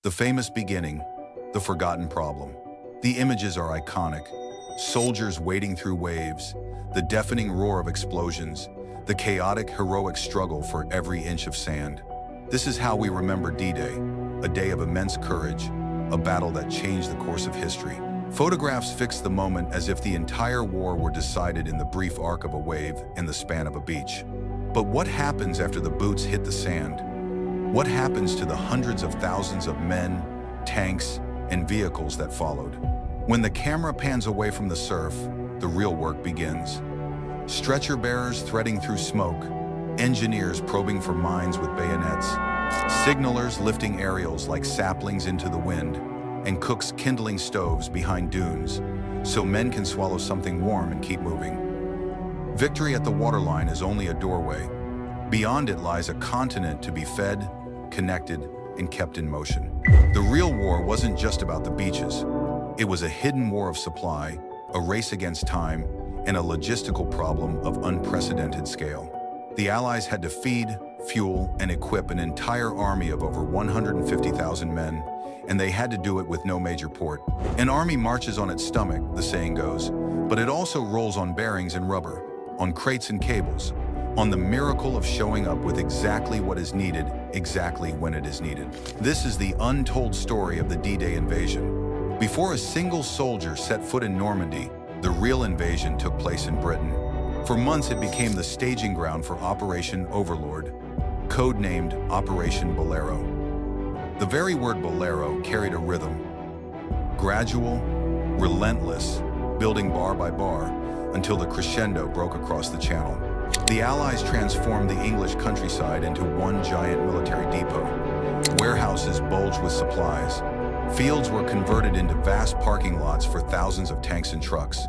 The famous beginning, the forgotten problem. The images are iconic. Soldiers wading through waves, the deafening roar of explosions, the chaotic, heroic struggle for every inch of sand. This is how we remember D-Day, a day of immense courage, a battle that changed the course of history. Photographs fix the moment as if the entire war were decided in the brief arc of a wave in the span of a beach. But what happens after the boots hit the sand? What happens to the hundreds of thousands of men, tanks, and vehicles that followed? When the camera pans away from the surf, the real work begins. Stretcher bearers threading through smoke, engineers probing for mines with bayonets, signalers lifting aerials like saplings into the wind, and cooks kindling stoves behind dunes so men can swallow something warm and keep moving. Victory at the waterline is only a doorway. Beyond it lies a continent to be fed, connected, and kept in motion. The real war wasn't just about the beaches. It was a hidden war of supply, a race against time, and a logistical problem of unprecedented scale. The Allies had to feed, fuel, and equip an entire army of over 150,000 men, and they had to do it with no major port. An army marches on its stomach, the saying goes, but it also rolls on bearings and rubber, on crates and cables, on the miracle of showing up with exactly what is needed, exactly when it is needed. This is the untold story of the D-Day invasion. Before a single soldier set foot in Normandy, the real invasion took place in Britain. For months it became the staging ground for Operation Overlord, codenamed Operation Bolero. The very word Bolero carried a rhythm, gradual, relentless, building bar by bar, until the crescendo broke across the channel. The Allies transformed the English countryside into one giant military depot. Warehouses bulged with supplies. Fields were converted into vast parking lots for thousands of tanks and trucks.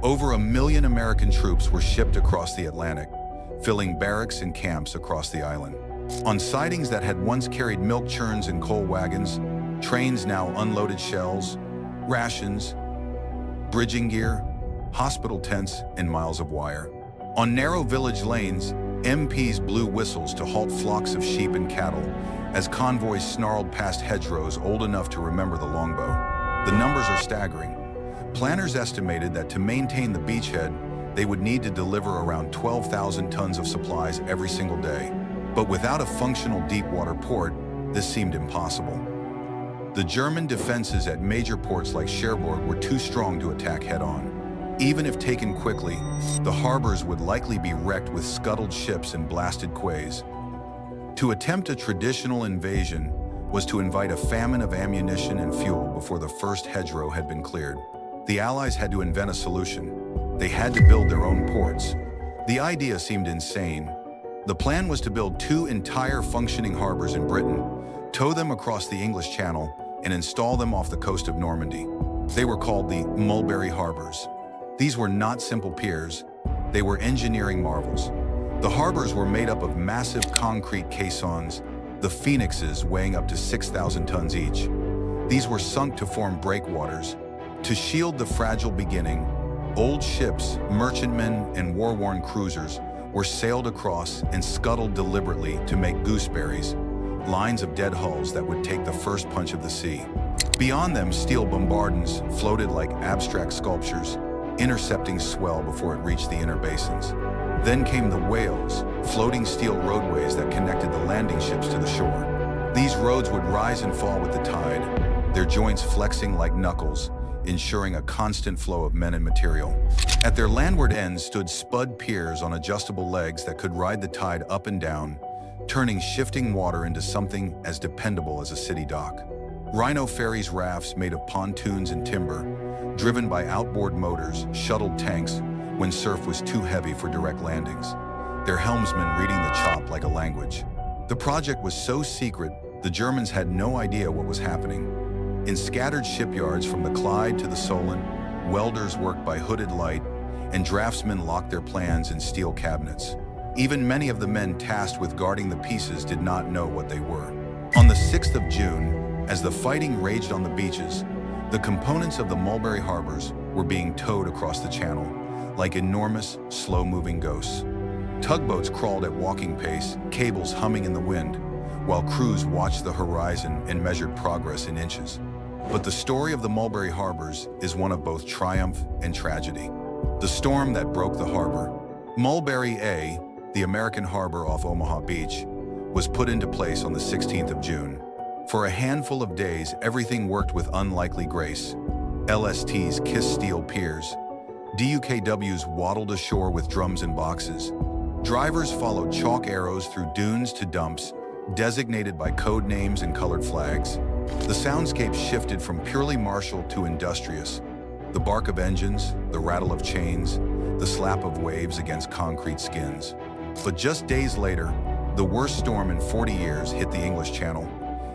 Over 1 million American troops were shipped across the Atlantic, filling barracks and camps across the island. On sidings that had once carried milk churns and coal wagons, trains now unloaded shells, rations, bridging gear, hospital tents, and miles of wire. On narrow village lanes, MPs blew whistles to halt flocks of sheep and cattle as convoys snarled past hedgerows old enough to remember the longbow. The numbers are staggering. Planners estimated that to maintain the beachhead, they would need to deliver around 12,000 tons of supplies every single day. But without a functional deep-water port, this seemed impossible. The German defenses at major ports like Cherbourg were too strong to attack head-on. Even if taken quickly, the harbors would likely be wrecked with scuttled ships and blasted quays. To attempt a traditional invasion was to invite a famine of ammunition and fuel before the first hedgerow had been cleared. The Allies had to invent a solution. They had to build their own ports. The idea seemed insane. The plan was to build 2 entire functioning harbors in Britain, tow them across the English Channel, and install them off the coast of Normandy. They were called the Mulberry Harbours. These were not simple piers, they were engineering marvels. The harbors were made up of massive concrete caissons, the phoenixes weighing up to 6,000 tons each. These were sunk to form breakwaters. To shield the fragile beginning, old ships, merchantmen, and war-worn cruisers were sailed across and scuttled deliberately to make gooseberries, lines of dead hulls that would take the first punch of the sea. Beyond them, steel bombardons floated like abstract sculptures, intercepting swell before it reached the inner basins. Then came the whales, floating steel roadways that connected the landing ships to the shore. These roads would rise and fall with the tide, their joints flexing like knuckles, ensuring a constant flow of men and material. At their landward ends stood spud piers on adjustable legs that could ride the tide up and down, turning shifting water into something as dependable as a city dock. Rhino ferries rafts made of pontoons and timber, driven by outboard motors, shuttled tanks when surf was too heavy for direct landings, their helmsmen reading the chop like a language. The project was so secret, the Germans had no idea what was happening. In scattered shipyards from the Clyde to the Solent, welders worked by hooded light, and draftsmen locked their plans in steel cabinets. Even many of the men tasked with guarding the pieces did not know what they were. On the 6th of June, as the fighting raged on the beaches, the components of the Mulberry Harbours were being towed across the channel, like enormous, slow-moving ghosts. Tugboats crawled at walking pace, cables humming in the wind, while crews watched the horizon and measured progress in inches. But the story of the Mulberry Harbours is one of both triumph and tragedy. The storm that broke the harbor. Mulberry A, the American harbor off Omaha Beach, was put into place on the 16th of June. For a handful of days, everything worked with unlikely grace. LSTs kissed steel piers. DUKWs waddled ashore with drums and boxes. Drivers followed chalk arrows through dunes to dumps, designated by code names and colored flags. The soundscape shifted from purely martial to industrious. The bark of engines, the rattle of chains, the slap of waves against concrete skins. But just days later, the worst storm in 40 years hit the English Channel.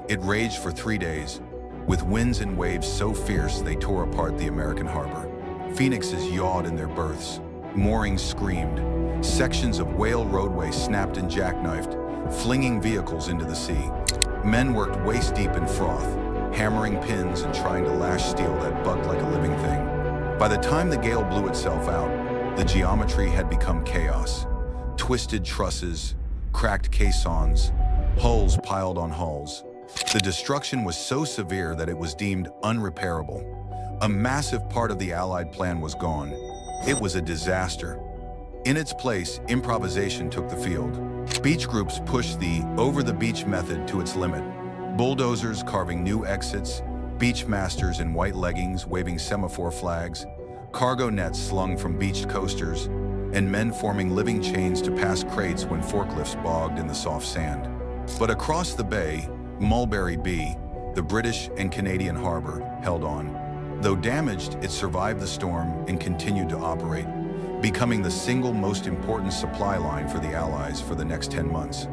It raged for 3 days, with winds and waves so fierce they tore apart the American harbor. Phoenixes yawed in their berths. Moorings screamed. Sections of whale roadway snapped and jackknifed, flinging vehicles into the sea. Men worked waist-deep in froth, hammering pins and trying to lash steel that bucked like a living thing. By the time the gale blew itself out, the geometry had become chaos. Twisted trusses, cracked caissons, hulls piled on hulls. The destruction was so severe that it was deemed unrepairable. A massive part of the Allied plan was gone. It was a disaster. In its place, improvisation took the field. Beach groups pushed the over-the-beach method to its limit. Bulldozers carving new exits, beach masters in white leggings waving semaphore flags, cargo nets slung from beached coasters, and men forming living chains to pass crates when forklifts bogged in the soft sand. But across the bay, Mulberry B, the British and Canadian harbor, held on. Though damaged, it survived the storm and continued to operate, becoming the single most important supply line for the Allies for the next 10 months.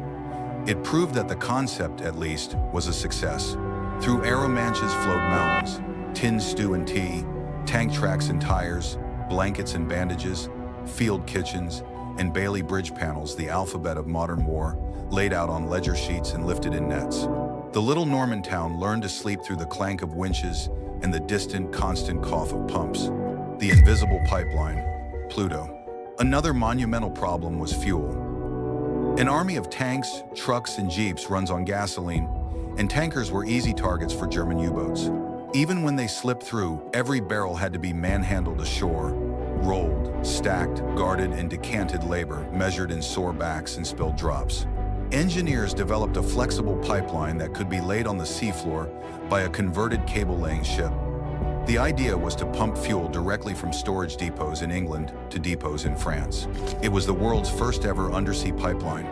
It proved that the concept, at least, was a success. Through Aeromanches flowed mountains, tin stew and tea, tank tracks and tires, blankets and bandages, field kitchens, and Bailey bridge panels, the alphabet of modern war, laid out on ledger sheets and lifted in nets. The little Norman town learned to sleep through the clank of winches and the distant, constant cough of pumps. The invisible pipeline, PLUTO. Another monumental problem was fuel. An army of tanks, trucks, and jeeps runs on gasoline, and tankers were easy targets for German U-boats. Even when they slipped through, every barrel had to be manhandled ashore, rolled, stacked, guarded, and decanted labor, measured in sore backs and spilled drops. Engineers developed a flexible pipeline that could be laid on the seafloor by a converted cable-laying ship. The idea was to pump fuel directly from storage depots in England to depots in France. It was the world's first ever undersea pipeline.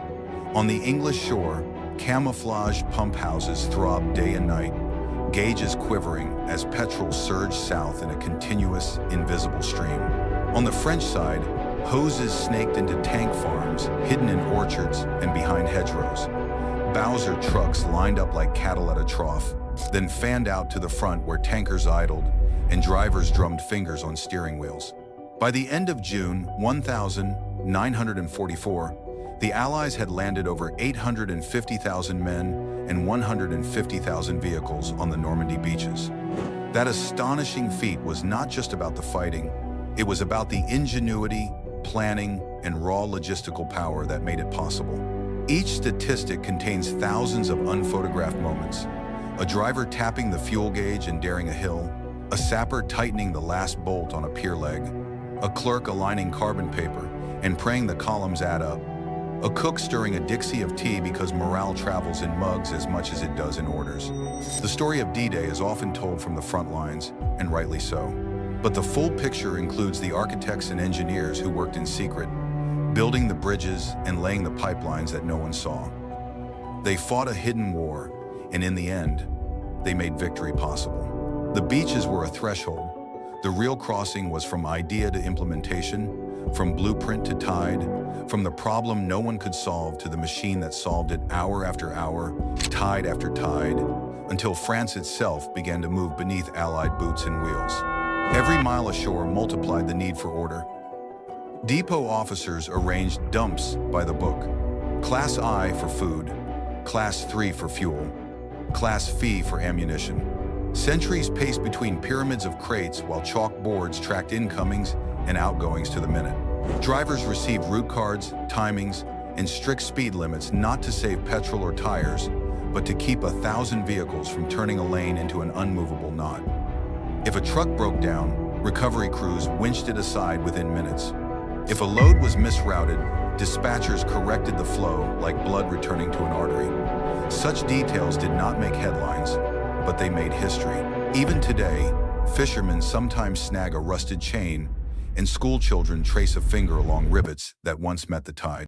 On the English shore, camouflaged pump houses throbbed day and night, gauges quivering as petrol surged south in a continuous, invisible stream. On the French side, hoses snaked into tank farms, hidden in orchards and behind hedgerows. Bowser trucks lined up like cattle at a trough, then fanned out to the front where tankers idled and drivers drummed fingers on steering wheels. By the end of June 1944, the Allies had landed over 850,000 men and 150,000 vehicles on the Normandy beaches. That astonishing feat was not just about the fighting, it was about the ingenuity, planning, and raw logistical power that made it possible. Each statistic contains thousands of unphotographed moments. A driver tapping the fuel gauge and daring a hill, a sapper tightening the last bolt on a pier leg, a clerk aligning carbon paper and praying the columns add up, a cook stirring a Dixie of tea because morale travels in mugs as much as it does in orders. The story of D-Day is often told from the front lines, and rightly so. But the full picture includes the architects and engineers who worked in secret, building the bridges and laying the pipelines that no one saw. They fought a hidden war, and in the end, they made victory possible. The beaches were a threshold. The real crossing was from idea to implementation, from blueprint to tide, from the problem no one could solve to the machine that solved it hour after hour, tide after tide, until France itself began to move beneath Allied boots and wheels. Every mile ashore multiplied the need for order. Depot officers arranged dumps by the book. Class I for food, Class 3 for fuel, Class Phi for ammunition. Sentries paced between pyramids of crates while chalk boards tracked incomings and outgoings to the minute. Drivers received route cards, timings, and strict speed limits not to save petrol or tires, but to keep 1,000 vehicles from turning a lane into an unmovable knot. If a truck broke down, recovery crews winched it aside within minutes. If a load was misrouted, dispatchers corrected the flow like blood returning to an artery. Such details did not make headlines, but they made history. Even today, fishermen sometimes snag a rusted chain, and school children trace a finger along rivets that once met the tide.